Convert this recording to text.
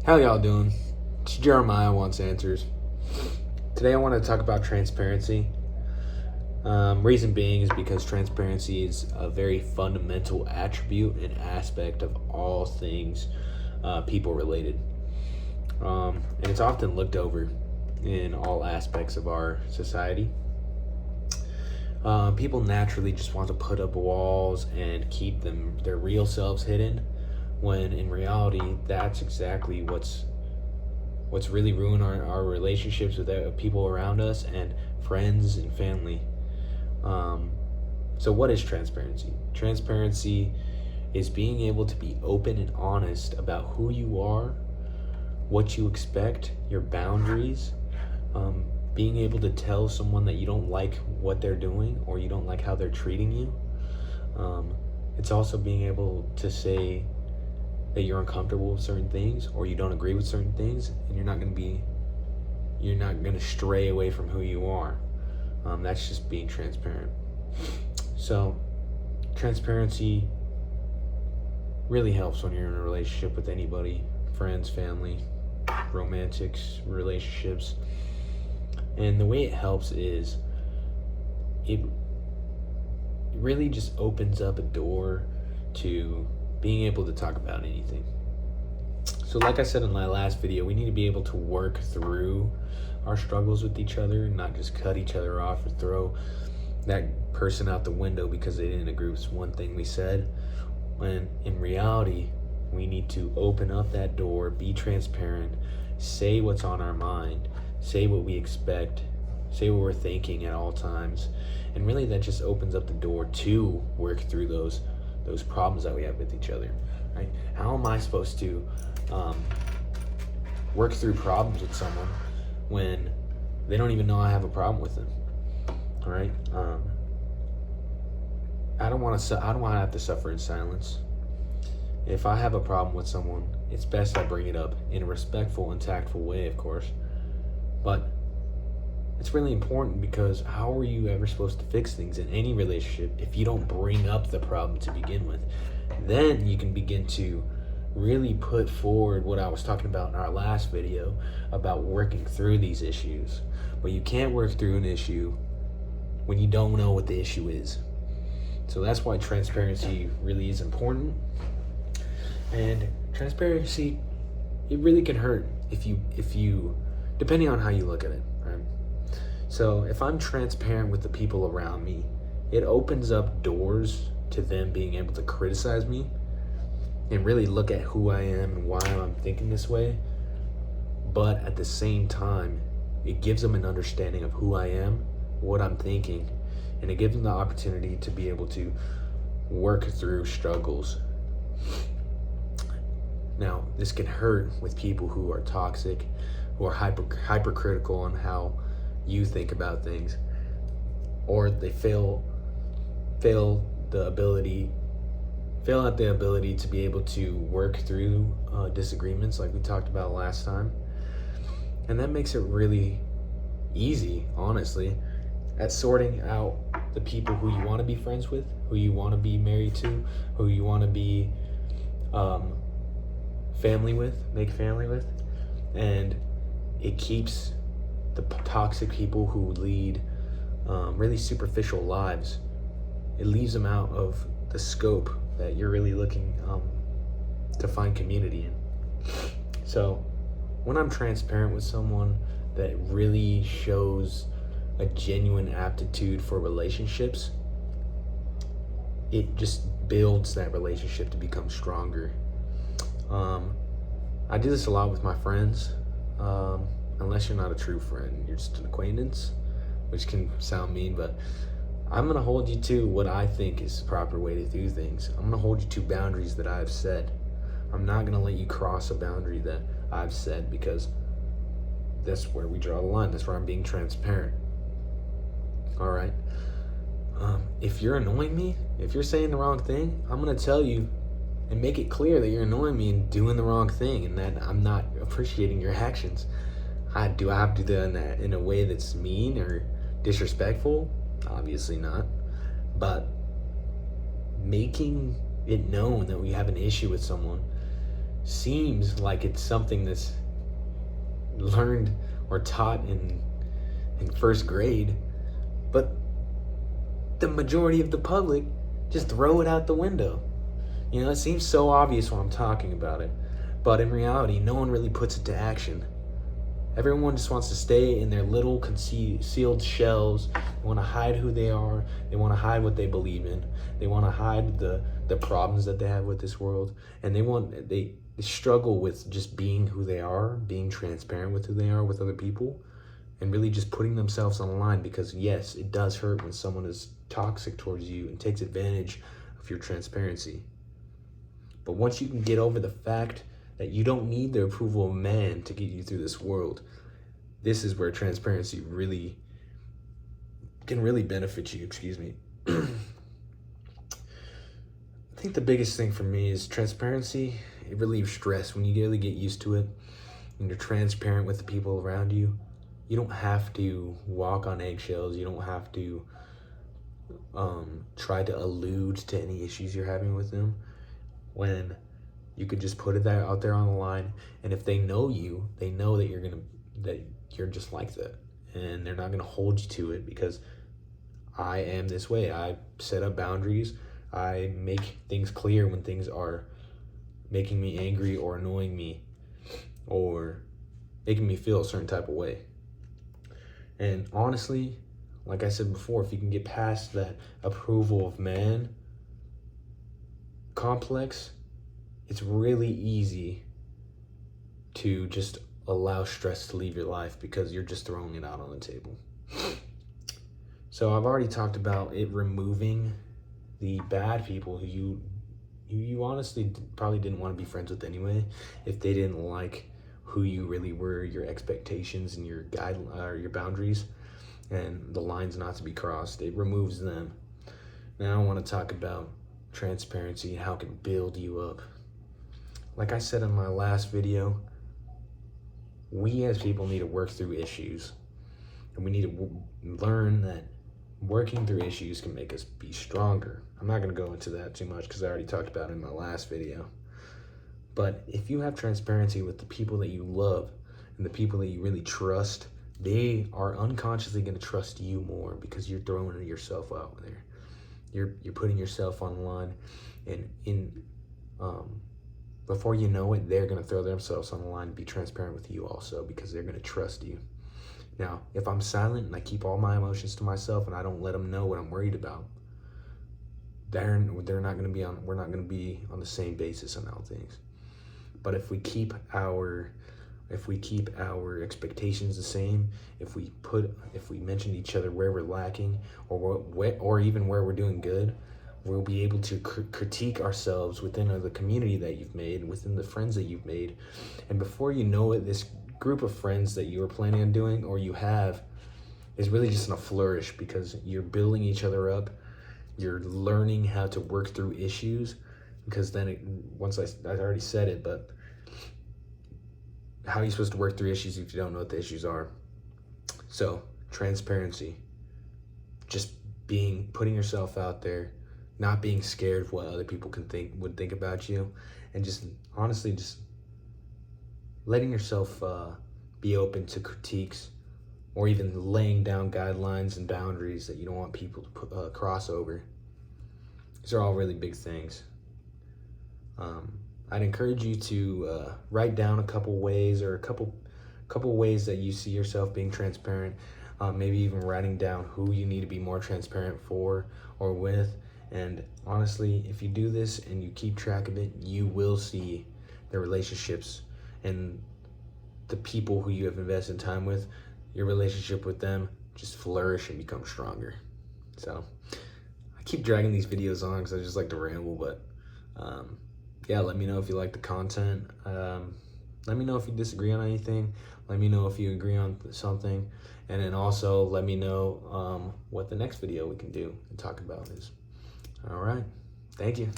How y'all doing? It's Jeremiah Wants Answers. Today I want to talk about transparency. Reason being is because transparency is a very fundamental attribute and aspect of all things people related. And it's often looked over in all aspects of our society. People naturally just want to put up walls and keep their real selves hidden, when in reality that's exactly what's really ruined our relationships with people around us and friends and family. So what is transparency? Transparency is being able to be open and honest about who you are, what you expect, your boundaries, being able to tell someone that you don't like what they're doing or you don't like how they're treating you. It's also being able to say that you're uncomfortable with certain things or you don't agree with certain things, and you're not going to stray away from who you are. That's just being transparent. So transparency really helps when you're in a relationship with anybody, friends, family, romantics, relationships. And the way it helps is it really just opens up a door to being able to talk about anything. So like I said in my last video, we need to be able to work through our struggles with each other and not just cut each other off or throw that person out the window because they didn't agree with one thing we said, when in reality we need to open up that door, be transparent, say what's on our mind, say what we expect, say what we're thinking at all times. And really that just opens up the door to work through those problems that we have with each other, right? How am I supposed to work through problems with someone when they don't even know I have a problem with them? All right. I don't want to have to suffer in silence. If I have a problem with someone, it's best I bring it up in a respectful and tactful way, of course. But it's really important, because how are you ever supposed to fix things in any relationship if you don't bring up the problem to begin with? Then you can begin to really put forward what I was talking about in our last video about working through these issues. But you can't work through an issue when you don't know what the issue is. So that's why transparency really is important. And transparency, it really can hurt if you depending on how you look at it, right? So if I'm transparent with the people around me, it opens up doors to them being able to criticize me and really look at who I am and why I'm thinking this way. But at the same time, it gives them an understanding of who I am, what I'm thinking, and it gives them the opportunity to be able to work through struggles. Now, this can hurt with people who are toxic, who are hypercritical on how you think about things, or they fail at the ability to be able to work through disagreements like we talked about last time. And that makes it really easy, honestly, at sorting out the people who you want to be friends with, who you want to be married to, who you want to be make family with. And it keeps the toxic people who lead really superficial lives, it leaves them out of the scope that you're really looking to find community in. So when I'm transparent with someone that really shows a genuine aptitude for relationships, it just builds that relationship to become stronger. I do this a lot with my friends. Unless you're not a true friend, you're just an acquaintance, which can sound mean, but I'm going to hold you to what I think is the proper way to do things. I'm going to hold you to boundaries that I've set. I'm not going to let you cross a boundary that I've set, because that's where we draw the line. That's where I'm being transparent. All right. If you're annoying me, if you're saying the wrong thing, I'm going to tell you and make it clear that you're annoying me and doing the wrong thing, and that I'm not appreciating your actions. Do I have to do that in a way that's mean or disrespectful? Obviously not. But making it known that we have an issue with someone seems like it's something that's learned or taught in first grade, but the majority of the public just throw it out the window. You know, it seems so obvious when I'm talking about it, but in reality, no one really puts it to action. Everyone just wants to stay in their little concealed shells. They want to hide who they are. They want to hide what they believe in. They want to hide the problems that they have with this world. And they struggle with just being who they are, being transparent with who they are with other people, and really just putting themselves on the line, because yes, it does hurt when someone is toxic towards you and takes advantage of your transparency. But once you can get over the fact that you don't need the approval of man to get you through this world, this is where transparency can really benefit you. Excuse me. I think the biggest thing for me is transparency. It relieves stress when you really get used to it and you're transparent with the people around you. You don't have to walk on eggshells. You don't have to try to allude to any issues you're having with them, when you could just put it out there on the line. And if they know you, they know that you're just like that, and they're not gonna hold you to it, because I am this way. I set up boundaries. I make things clear when things are making me angry or annoying me or making me feel a certain type of way. And honestly, like I said before, if you can get past that approval of man complex, it's really easy to just allow stress to leave your life, because you're just throwing it out on the table. So I've already talked about it removing the bad people who you honestly probably didn't want to be friends with anyway, if they didn't like who you really were, your expectations and your your boundaries and the lines not to be crossed. It removes them. Now I want to talk about transparency and how it can build you up. Like I said in my last video, we as people need to work through issues, and we need to learn that working through issues can make us be stronger. I'm not going to go into that too much because I already talked about it in my last video. But if you have transparency with the people that you love and the people that you really trust, they are unconsciously going to trust you more, because you're throwing yourself out there. You're putting yourself on the line, and before you know it, they're going to throw themselves on the line and be transparent with you also, because they're going to trust you. Now, if I'm silent and I keep all my emotions to myself and I don't let them know what I'm worried about, they're not going to be on. We're not going to be on the same basis on all things. But if we keep our expectations the same, if we mention to each other where we're lacking, or even where we're doing good, we'll be able to critique ourselves within the community that you've made, within the friends that you've made. And before you know it, this group of friends that you were planning on doing, or you have, is really just gonna flourish, because you're building each other up. You're learning how to work through issues, because then I already said it, but how are you supposed to work through issues if you don't know what the issues are? So transparency, just putting yourself out there, not being scared of what other people would think about you, and just honestly just letting yourself be open to critiques, or even laying down guidelines and boundaries that you don't want people to cross over. These are all really big things. I'd encourage you to write down a couple ways, or a couple ways that you see yourself being transparent. Maybe even writing down who you need to be more transparent for or with. And honestly, if you do this and you keep track of it, you will see the relationships and the people who you have invested time with, your relationship with them just flourish and become stronger. So I keep dragging these videos on because I just like to ramble, but yeah, let me know if you like the content. Let me know if you disagree on anything. Let me know if you agree on something. And then also let me know what the next video we can do and talk about is. All right. Thank you.